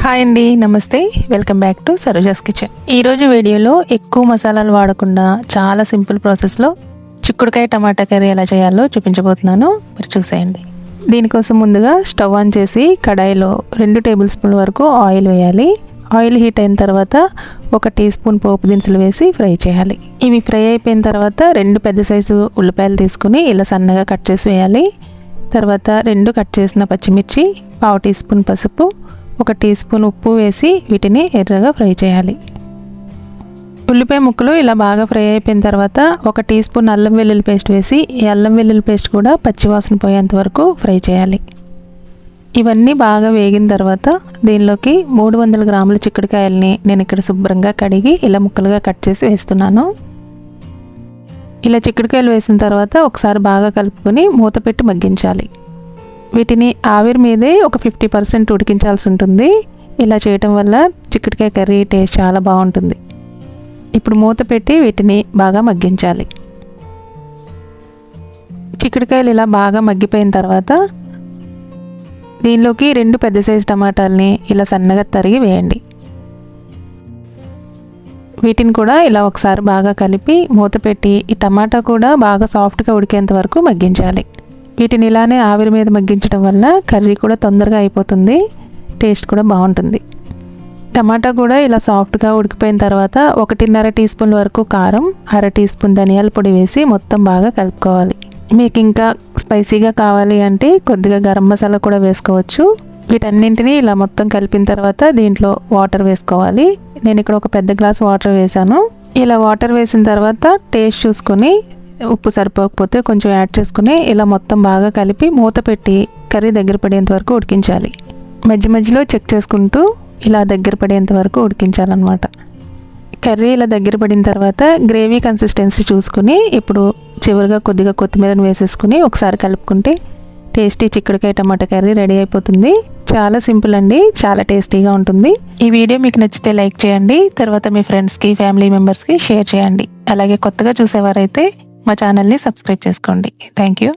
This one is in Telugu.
హాయ్ అండి, నమస్తే. Welcome back to Saroja's kitchen. ఈరోజు వీడియోలో ఎక్కువ మసాలాలు వాడకుండా చాలా సింపుల్ ప్రాసెస్లో చిక్కుడుకాయ టమాటా కర్రీ ఎలా చేయాలో చూపించబోతున్నాను. మీరు చూసేయండి. దీనికోసం ముందుగా స్టవ్ ఆన్ చేసి కడాయిలో 2 టేబుల్ స్పూన్ల వరకు ఆయిల్ వేయాలి. ఆయిల్ హీట్ అయిన తర్వాత 1 టీ స్పూన్ పోపు దినుసులు వేసి ఫ్రై చేయాలి. ఇవి ఫ్రై అయిపోయిన తర్వాత 2 పెద్ద సైజు ఉల్లిపాయలు తీసుకుని ఇలా సన్నగా కట్ చేసి వేయాలి. తర్వాత 2 కట్ చేసిన పచ్చిమిర్చి, 1/2 టీ స్పూన్ పసుపు, 1 టీ స్పూన్ ఉప్పు వేసి వీటిని ఎర్రగా ఫ్రై చేయాలి. ఉల్లిపాయ ముక్కలు ఇలా బాగా ఫ్రై అయిపోయిన తర్వాత 1 టీ స్పూన్ అల్లం వెల్లుల్లి పేస్ట్ వేసి ఈ అల్లం వెల్లుల్లి పేస్ట్ కూడా పచ్చివాసన పోయేంత వరకు ఫ్రై చేయాలి. ఇవన్నీ బాగా వేగిన తర్వాత దీనిలోకి 300 గ్రాముల చిక్కుడుకాయలని నేను ఇక్కడ శుభ్రంగా కడిగి ఇలా ముక్కలుగా కట్ చేసి వేస్తున్నాను. ఇలా చిక్కుడుకాయలు వేసిన తర్వాత ఒకసారి బాగా కలుపుకొని మూత పెట్టి మగ్గించాలి. వీటిని ఆవిరి మీదే ఒక 50% ఉడికించాల్సి ఉంటుంది. ఇలా చేయటం వల్ల చిక్కుడుకాయ కర్రీ టేస్ట్ చాలా బాగుంటుంది. ఇప్పుడు మూత పెట్టి వీటిని బాగా మగ్గించాలి. చిక్కుడుకాయలు ఇలా బాగా మగ్గిపోయిన తర్వాత దీనిలోకి 2 పెద్ద సైజు టమాటాలని ఇలా సన్నగా తరిగి వేయండి. వీటిని కూడా ఇలా ఒకసారి బాగా కలిపి మూత పెట్టి ఈ టమాటా కూడా బాగా సాఫ్ట్గా ఉడికేంత వరకు మగ్గించాలి. వీటిని ఇలానే ఆవిరి మీద మగ్గించడం వల్ల కర్రీ కూడా తొందరగా అయిపోతుంది, టేస్ట్ కూడా బాగుంటుంది. టమాటా కూడా ఇలా సాఫ్ట్గా ఉడికిపోయిన తర్వాత 1.5 టీ స్పూన్ వరకు కారం, 1/2 టీ స్పూన్ ధనియాల పొడి వేసి మొత్తం బాగా కలుపుకోవాలి. మీకు ఇంకా స్పైసీగా కావాలి అంటే కొద్దిగా గరం మసాలా కూడా వేసుకోవచ్చు. వీటన్నింటినీ ఇలా మొత్తం కలిపిన తర్వాత దీంట్లో వాటర్ వేసుకోవాలి. నేను ఇక్కడ ఒక పెద్ద గ్లాస్ వాటర్ వేసాను. ఇలా వాటర్ వేసిన తర్వాత టేస్ట్ చూసుకొని ఉప్పు సరిపోకపోతే కొంచెం యాడ్ చేసుకుని ఇలా మొత్తం బాగా కలిపి మూత పెట్టి కర్రీ దగ్గర పడేంత వరకు ఉడికించాలి. మధ్య మధ్యలో చెక్ చేసుకుంటూ ఇలా దగ్గర పడేంత వరకు ఉడికించాలన్నమాట. కర్రీ ఇలా దగ్గర పడిన తర్వాత గ్రేవీ కన్సిస్టెన్సీ చూసుకుని ఇప్పుడు చివరిగా కొద్దిగా కొత్తిమీరను వేసేసుకుని ఒకసారి కలుపుకుంటే టేస్టీ చిక్కుడుకాయ టమాటా కర్రీ రెడీ అయిపోతుంది. చాలా సింపుల్ అండి, చాలా టేస్టీగా ఉంటుంది. ఈ వీడియో మీకు నచ్చితే లైక్ చేయండి. తర్వాత మీ ఫ్రెండ్స్కి, ఫ్యామిలీ మెంబర్స్కి షేర్ చేయండి. అలాగే కొత్తగా చూసేవారైతే మా ఛానల్ని సబ్స్క్రైబ్ చేసుకోండి. Thank you.